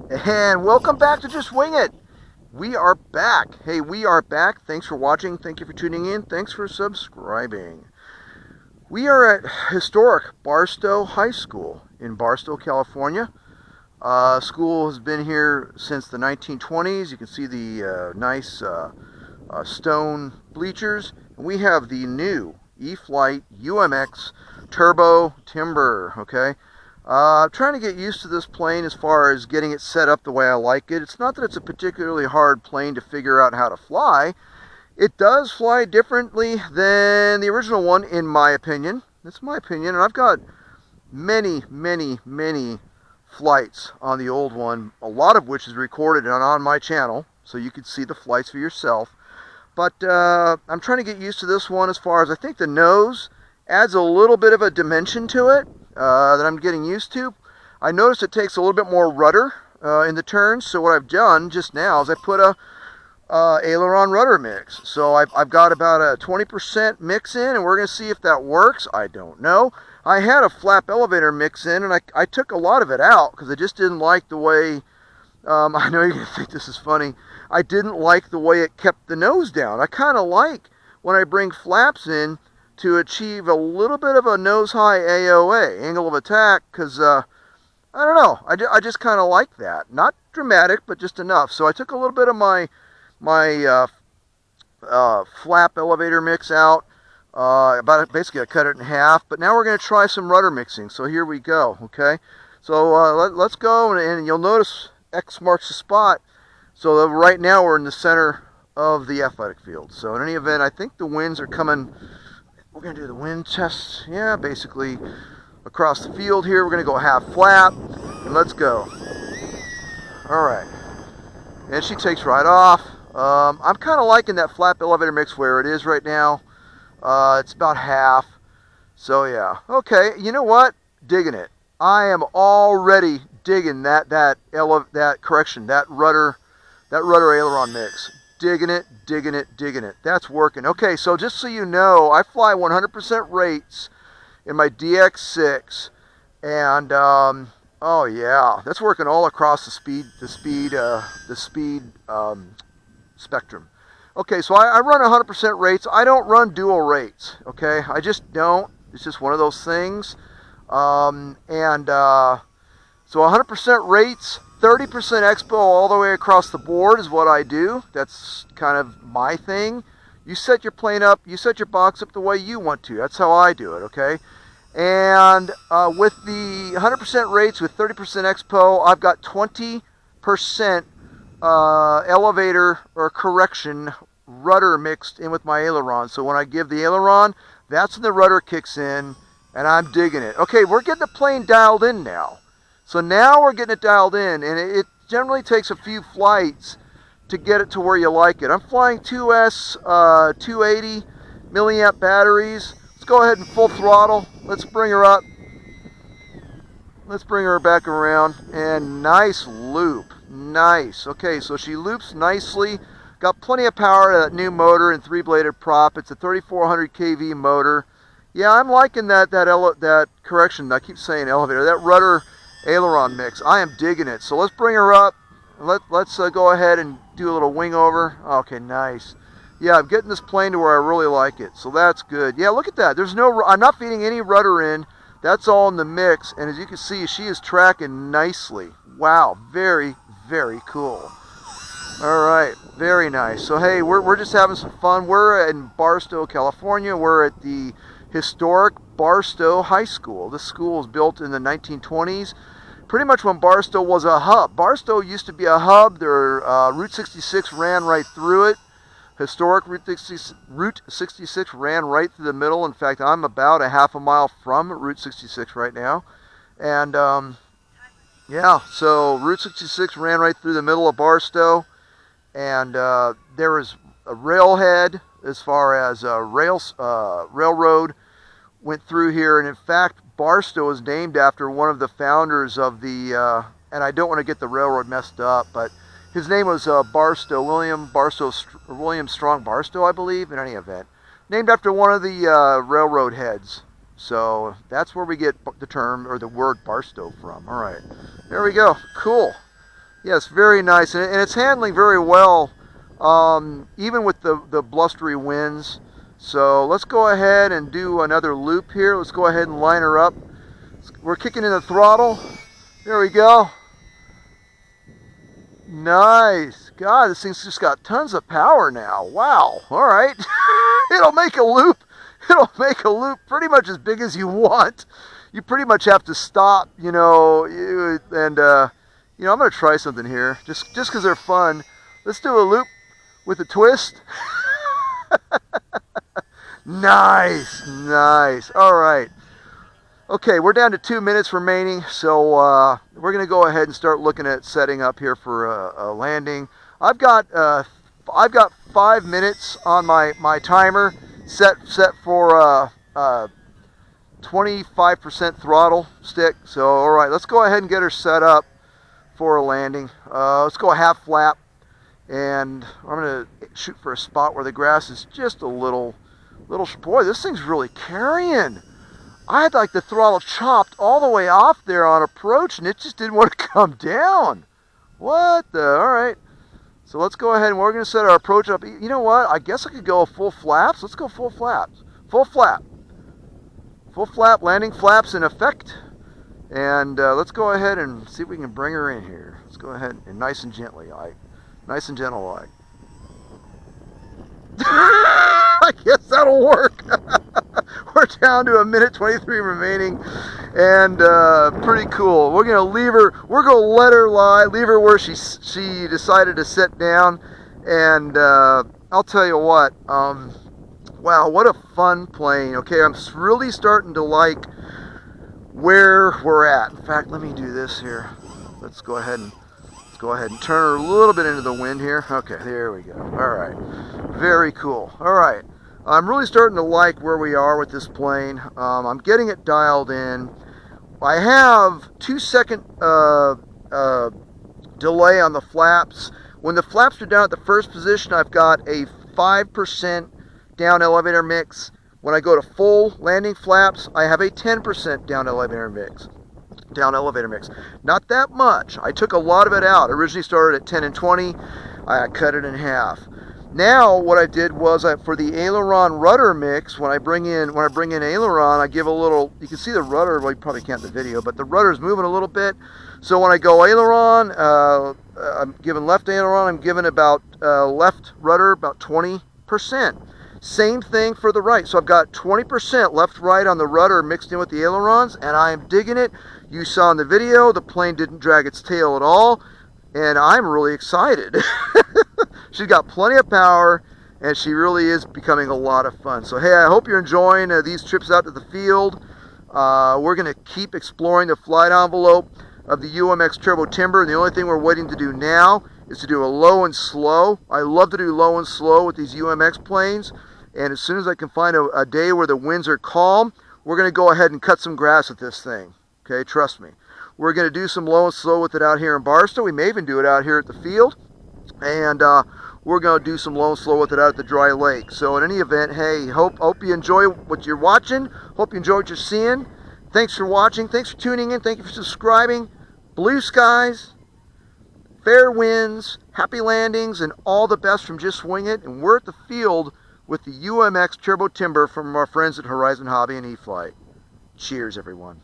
And welcome back to Just Wing It. We are back. Hey, we are back. Thanks for watching. Thank you for tuning in. Thanks for subscribing. We are at historic Barstow High School in Barstow, California. School has been here since the 1920s. You can see the nice stone bleachers. We have the new E-flite UMX turbo timber. Okay. I'm trying to get used to this plane as far as getting it set up the way I like it. It's not that it's a particularly hard plane to figure out how to fly. It does fly differently than the original one, in my opinion. That's my opinion, and I've got many flights on the old one, a lot of which is recorded on my channel, so you can see the flights for yourself. But I'm trying to get used to this one as far as I think the nose adds a little bit of a dimension to it that I'm getting used to. I noticed it takes a little bit more rudder in the turns, so what I've done just now is I put a aileron rudder mix. So I've got about a 20% mix in, and we're going to see if that works. I don't know. I had a flap elevator mix in, and I took a lot of it out because I just didn't like the way, I know you're going to think this is funny, I didn't like the way it kept the nose down. I kind of like when I bring flaps in to achieve a little bit of a nose-high AOA, angle of attack, because, I don't know, I just kind of like that. Not dramatic, but just enough. So I took a little bit of my flap elevator mix out. Basically I cut it in half, but now we're going to try some rudder mixing. So here we go, okay? So let's go, and you'll notice X marks the spot. So right now we're in the center of the athletic field. So in any event, I think the winds are coming. We're going to do the wind test, yeah, basically across the field here. We're going to go half flap, and let's go. All right, and she takes right off. I'm kind of liking that flap elevator mix where it is right now. It's about half, so yeah. Okay, you know what? Digging it. I am already digging that rudder aileron mix. Digging it. That's working. Okay, so just so you know, I fly 100% rates in my DX6, and oh yeah, that's working all across the speed spectrum. Okay, so I run 100% rates. I don't run dual rates. Okay, I just don't. It's just one of those things. So 100% rates. 30% expo all the way across the board is what I do. That's kind of my thing. You set your plane up, you set your box up the way you want to. That's how I do it, okay? And with the 100% rates with 30% expo, I've got 20% elevator or correction rudder mixed in with my aileron. So when I give the aileron, that's when the rudder kicks in, and I'm digging it. Okay, we're getting the plane dialed in now. So now we're getting it dialed in, and it generally takes a few flights to get it to where you like it. I'm flying 2S 280 milliamp batteries. Let's go ahead and full throttle. Let's bring her up. Let's bring her back around, and nice loop. Nice. Okay, so she loops nicely. Got plenty of power to that new motor and 3-bladed prop. It's a 3400 kV motor. Yeah, I'm liking that correction. I keep saying elevator. That rudder aileron mix. I am digging it. So let's bring her up. Let's go ahead and do a little wing over. Okay, nice. Yeah, I'm getting this plane to where I really like it. So that's good. Yeah, look at that. I'm not feeding any rudder in. That's all in the mix. And as you can see, she is tracking nicely. Wow, very cool. All right, very nice. So hey, we're just having some fun. We're in Barstow, California. We're at the historic Barstow High School. This school was built in the 1920s. Pretty much when Barstow was a hub. Barstow used to be a hub. Route 66 ran right through it. Historic Route 66 ran right through the middle. In fact, I'm about a half a mile from Route 66 right now. And yeah, so Route 66 ran right through the middle of Barstow. And there was a railhead as far as railroad went through here. And in fact, Barstow is named after one of the founders of the, and I don't want to get the railroad messed up, but his name was Barstow, William Strong Barstow, I believe, in any event. Named after one of the railroad heads. So that's where we get the term or the word Barstow from. All right, there we go. Cool. Yes, very nice, and it's handling very well, even with the blustery winds. So let's go ahead and do another loop here. Let's go ahead and line her up. We're kicking in the throttle. There we go. Nice. God, this thing's just got tons of power now. Wow. All right. It'll make a loop. It'll make a loop pretty much as big as you want. You pretty much have to stop, you know, and you know, I'm going to try something here, just because they're fun. Let's do a loop with a twist. Nice, nice. All right. Okay, we're down to 2 minutes remaining, so we're going to go ahead and start looking at setting up here for a landing. I've got 5 minutes on my timer set for 25% throttle stick. So, all right, let's go ahead and get her set up for a landing. Let's go a half flap, and I'm going to shoot for a spot where the grass is just a little. Boy, this thing's really carrying. I had like the throttle chopped all the way off there on approach, and it just didn't want to come down. What the? All right. So let's go ahead and we're going to set our approach up. You know what? I guess I could go full flaps. Let's go full flaps. Full flap. Full flap, landing flaps in effect. And let's go ahead and see if we can bring her in here. Let's go ahead and nice and gently, like. Nice and gentle, like. I guess that'll work. We're down to 1:23 remaining, and pretty cool. We're gonna leave her. We're gonna let her lie. Leave her where she decided to sit down, and I'll tell you what. Wow, what a fun plane. Okay, I'm really starting to like where we're at. In fact, let me do this here. Let's go ahead and turn her a little bit into the wind here. Okay, there we go. All right, very cool. All right, I'm really starting to like where we are with this plane. I'm getting it dialed in. I have 2-second delay on the flaps. When the flaps are down at the first position, I've got a 5% down elevator mix. When I go to full landing flaps, I have a 10% down elevator mix. Not that much. I took a lot of it out. I originally started at 10 and 20. I cut it in half. Now what I did was for the aileron rudder mix, when I bring in aileron, I give a little. You can see the rudder. Well, you probably can't in the video, but the rudder is moving a little bit. So when I go aileron, I'm giving left aileron. I'm giving about left rudder about 20%. Same thing for the right. So I've got 20% left right on the rudder mixed in with the ailerons, and I'm digging it. You saw in the video, the plane didn't drag its tail at all, and I'm really excited. She's got plenty of power, and she really is becoming a lot of fun. So hey, I hope you're enjoying these trips out to the field. We're going to keep exploring the flight envelope of the UMX Turbo Timber, and the only thing we're waiting to do now is to do a low and slow. I love to do low and slow with these UMX planes, and as soon as I can find a day where the winds are calm, we're going to go ahead and cut some grass with this thing. Okay, trust me. We're going to do some low and slow with it out here in Barstow. We may even do it out here at the field, and we're going to do some low and slow with it out at the dry lake. So in any event, hey, hope you enjoy what you're watching. Hope you enjoy what you're seeing. Thanks for watching. Thanks for tuning in. Thank you for subscribing. Blue skies, fair winds, happy landings, and all the best from Just Wing It. And we're at the field with the UMX Turbo Timber from our friends at Horizon Hobby and E-flite. Cheers, everyone.